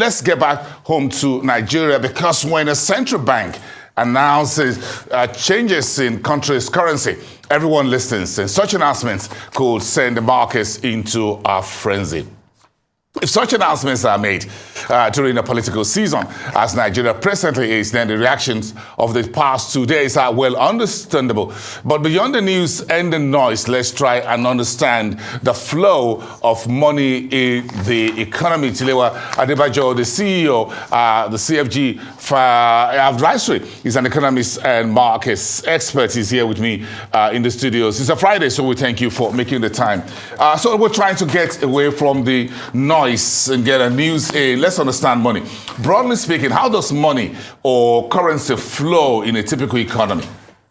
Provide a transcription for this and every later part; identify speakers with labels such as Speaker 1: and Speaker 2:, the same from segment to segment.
Speaker 1: let's get back home to Nigeria, because when a central bank announces changes in country's currency, everyone listens, and such announcements could send the markets into a frenzy. If such announcements are made during a political season, as Nigeria presently is, then the reactions of the past 2 days are well understandable. But beyond the news and the noise, let's try and understand the flow of money in the economy. Tilewa Adebajo, the CEO, the CFG Advisory, is an economist and markets expert. He's here with me in the studios. It's a Friday, so we thank you for making the time. So we're trying to get away from the noise and get a news in. Let's understand money. Broadly speaking, how does money or currency flow in a typical economy?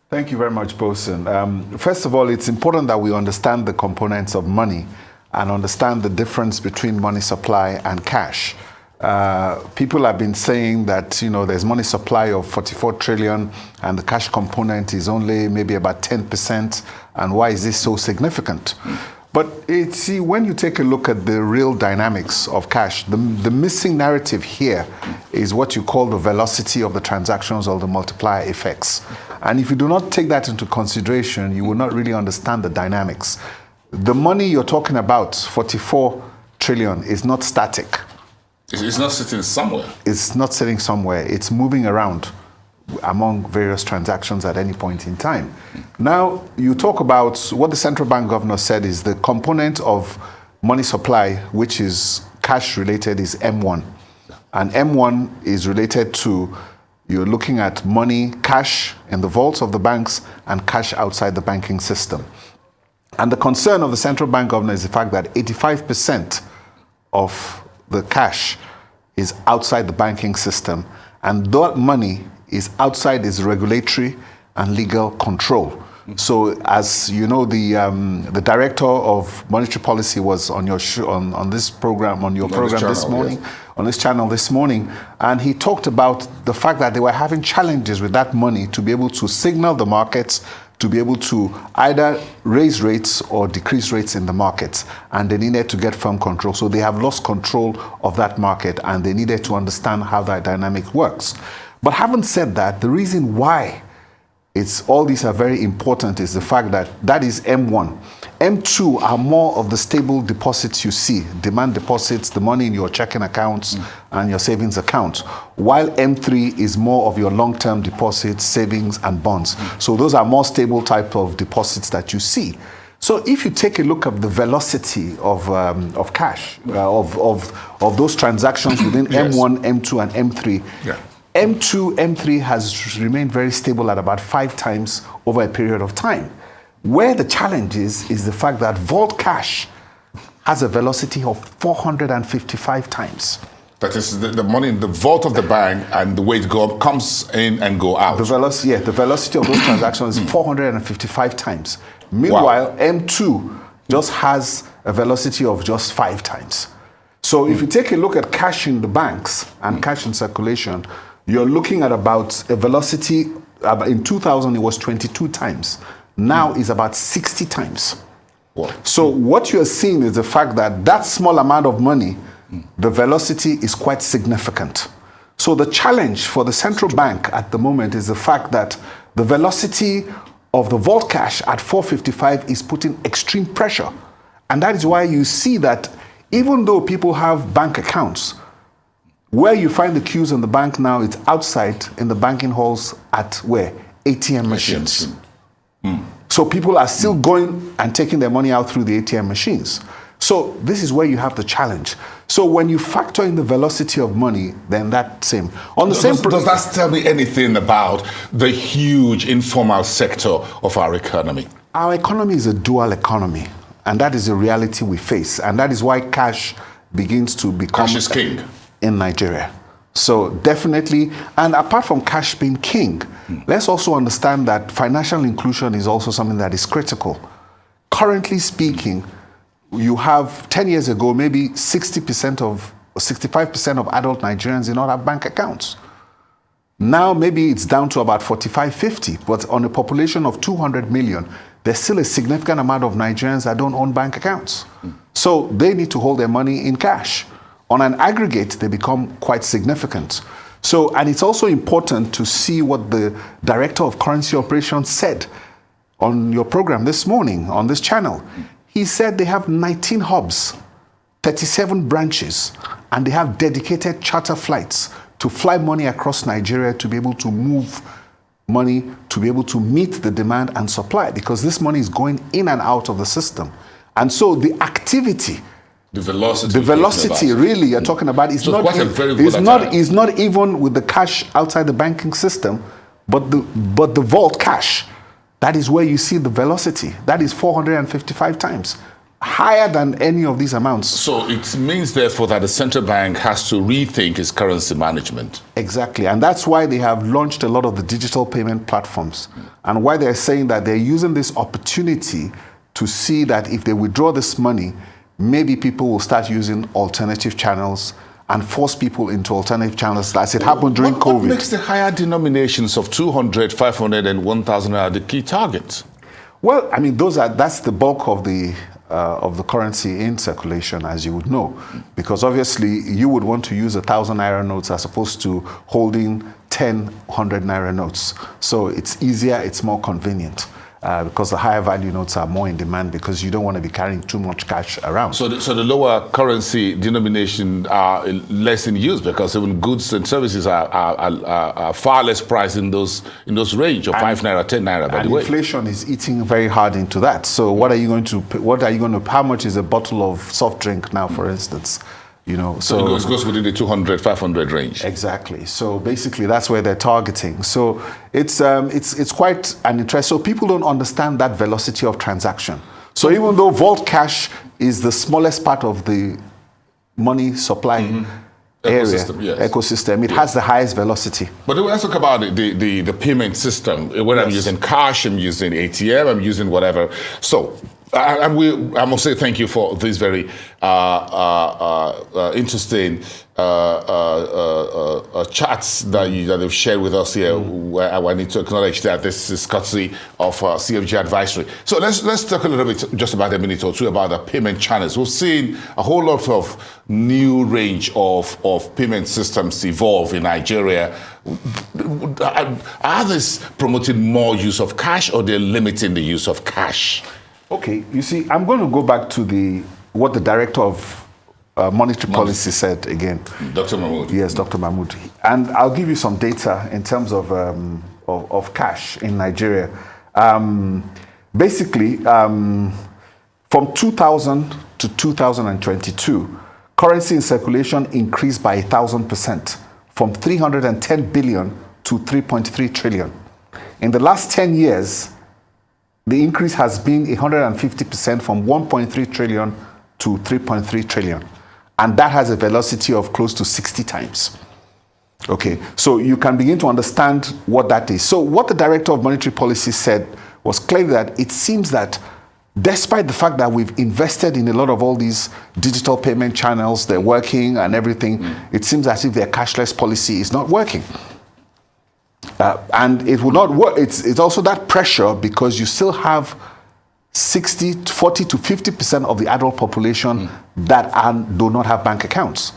Speaker 2: Thank you very much, Bosun. First of all, it's important that we understand the components of money and understand the difference between money supply and cash. People have been saying that, there's money supply of 44 trillion and the cash component is only maybe about 10%. And why is this so significant? But when you take a look at the real dynamics of cash, the missing narrative here is what you call the velocity of the transactions or the multiplier effects. And if you do not take that into consideration, you will not really understand the dynamics. The money you're talking about, 44 trillion, is not static.
Speaker 1: It's not sitting somewhere.
Speaker 2: It's not sitting somewhere. It's moving around among various transactions at any point in time. Now, you talk about what the central bank governor said is the component of money supply, which is cash related, is M1. And M1 is related to, you're looking at money, cash in the vaults of the banks and cash outside the banking system. And the concern of the central bank governor is the fact that 85% of the cash is outside the banking system, and that money is outside its regulatory and legal control. So, as you know, the director of monetary policy was on your on this program, on your program this morning, yes, on this channel this morning, and he talked about the fact that they were having challenges with that money to be able to signal the markets, to be able to either raise rates or decrease rates in the markets, and they needed to get firm control. So they have lost control of that market, and they needed to understand how that dynamic works. But having said that, the reason why all these are very important is the fact that that is M1. M2 are more of the stable deposits you see, demand deposits, the money in your checking accounts and your savings accounts, while M3 is more of your long-term deposits, savings and bonds. So those are more stable type of deposits that you see. So if you take a look at the velocity of cash, of those transactions within yes, M1, M2 and M3, yeah, M2, M3 has remained very stable at about 5 times over a period of time. Where the challenge is the fact that vault cash has a velocity of 455 times.
Speaker 1: That is the money in the vault of the bank, and the way it comes in and go out.
Speaker 2: The velocity of those transactions is 455 times. Meanwhile, wow, M2 just has a velocity of just 5 times. So if you take a look at cash in the banks and cash in circulation, you're looking at about a velocity, in 2000 it was 22 times. Now is about 60 times. Wow. So what you're seeing is the fact that that small amount of money, the velocity is quite significant. So the challenge for the central bank at the moment is the fact that the velocity of the vault cash at 455 is putting extreme pressure. And that is why you see that even though people have bank accounts, where you find the queues in the bank now, it's outside in the banking halls at where? ATM machines. So people are still going and taking their money out through the ATM machines. So this is where you have the challenge. So when you factor in the velocity of money, then that same. Does
Speaker 1: that tell me anything about the huge informal sector of our economy?
Speaker 2: Our economy is a dual economy, and that is a reality we face. And that is why cash begins to become...
Speaker 1: Cash is king.
Speaker 2: In Nigeria. So definitely, and apart from cash being king, let's also understand that financial inclusion is also something that is critical. Currently speaking, you have 10 years ago, maybe 60% of, 65% of adult Nigerians did not have bank accounts. Now maybe it's down to about 45, 50, but on a population of 200 million, there's still a significant amount of Nigerians that don't own bank accounts. So they need to hold their money in cash. on an aggregate, they become quite significant. So, and it's also important to see what the Director of Currency Operations said on your program this morning on this channel. He said they have 19 hubs, 37 branches, and they have dedicated charter flights to fly money across Nigeria to be able to move money, to be able to meet the demand and supply, because this money is going in and out of the system. And so the activity,
Speaker 1: the velocity
Speaker 2: really you're talking about is not even with the cash outside the banking system, but the vault cash. That is where you see the velocity. That is 455 times higher than any of these amounts.
Speaker 1: So it means, therefore, that the central bank has to rethink its currency management.
Speaker 2: Exactly. And that's why they have launched a lot of the digital payment platforms. And why they're saying that they're using this opportunity to see that if they withdraw this money, maybe people will start using alternative channels and force people into alternative channels, as it happened during COVID.
Speaker 1: What makes the higher denominations of 200, 500, and 1,000 naira the key targets?
Speaker 2: Well, I mean, that's the bulk of the currency in circulation, as you would know, because obviously you would want to use 1,000 naira notes as opposed to holding 10 100 naira notes. So it's easier, it's more convenient. Because the higher value notes are more in demand, because you don't want to be carrying too much cash around.
Speaker 1: So the lower currency denomination are less in use, because even goods and services are far less priced in those range of 5 naira, 10 naira. By the way,
Speaker 2: inflation is eating very hard into that. So how much is a bottle of soft drink now, for instance? You know,
Speaker 1: so it goes within the 200, 500 range.
Speaker 2: Exactly. So basically, that's where they're targeting. So it's quite an interest. So people don't understand that velocity of transaction. So even though vault cash is the smallest part of the money supply ecosystem, it has the highest velocity.
Speaker 1: But let's talk about the payment system. Whether I'm using cash, I'm using ATM, I'm using whatever. So I must say thank you for this very interesting chats that they've shared with us here. Where I need to acknowledge that this is courtesy of CFG Advisory. So let's talk a little bit, just about a minute or two, about the payment channels. We've seen a whole lot of new range of payment systems evolve in Nigeria. Are they promoting more use of cash, or they're limiting the use of cash?
Speaker 2: Okay, you see, I'm going to go back to what the Director of Monetary Policy said again.
Speaker 1: Dr. Mahmood.
Speaker 2: Yes, Dr. Mahmood. And I'll give you some data in terms of cash in Nigeria. Basically, from 2000 to 2022, currency in circulation increased by 1,000%, from 310 billion to 3.3 trillion. In the last 10 years, the increase has been 150%, from 1.3 trillion to 3.3 trillion. And that has a velocity of close to 60 times. Okay, so you can begin to understand what that is. So what the Director of Monetary Policy said was clearly that it seems that despite the fact that we've invested in a lot of all these digital payment channels, they're working and everything, it seems as if their cashless policy is not working. And it will not work. It's also that pressure, because you still have 40 to 50% of the adult population that do not have bank accounts.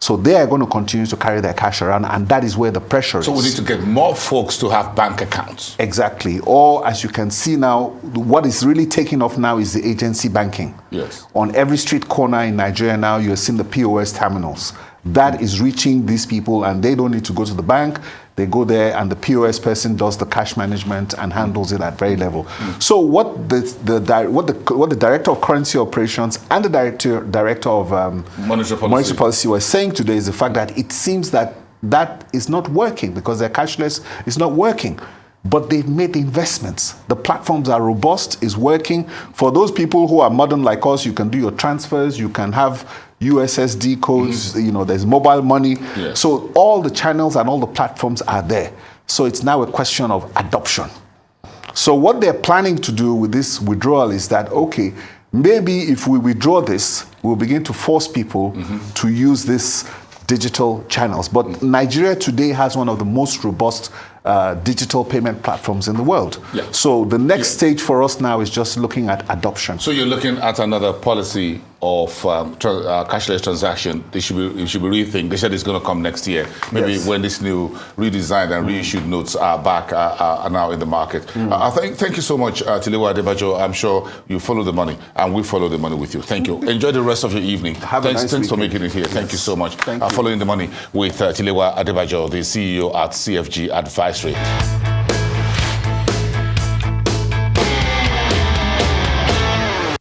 Speaker 2: So they are going to continue to carry their cash around, and that is where the pressure is.
Speaker 1: So we need to get more folks to have bank accounts.
Speaker 2: Exactly. Or, as you can see now, what is really taking off now is the agency banking.
Speaker 1: Yes.
Speaker 2: On every street corner in Nigeria now, you're seeing the POS terminals. That is reaching these people, and they don't need to go to the bank. They go there, and the POS person does the cash management and handles it at very level. So what the Director of Currency Operations and the Director of Monetary Policy were saying today is the fact that it seems that is not working, because their cashless is not working. But they've made the investments. The platforms are robust, is working. For those people who are modern like us, you can do your transfers, you can have USSD codes, there's mobile money.
Speaker 1: Yes.
Speaker 2: So all the channels and all the platforms are there. So it's now a question of adoption. So what they're planning to do with this withdrawal is that, okay, maybe if we withdraw this, we'll begin to force people to use this digital channels. But Nigeria today has one of the most robust digital payment platforms in the world.
Speaker 1: Yeah.
Speaker 2: So the next stage for us now is just looking at adoption.
Speaker 1: So you're looking at another policy of cashless transaction. It should be rethink. They said it's going to come next year. Maybe when this new redesigned and reissued notes are back, are now in the market. Thank you so much, Tilewa Adebajo. I'm sure you follow the money, and we follow the money with you. Thank you. Enjoy the rest of your evening. Thanks for making it here. Yes. Thank you so much. Following the money with Tilewa Adebajo, the CEO at CFG Advisory.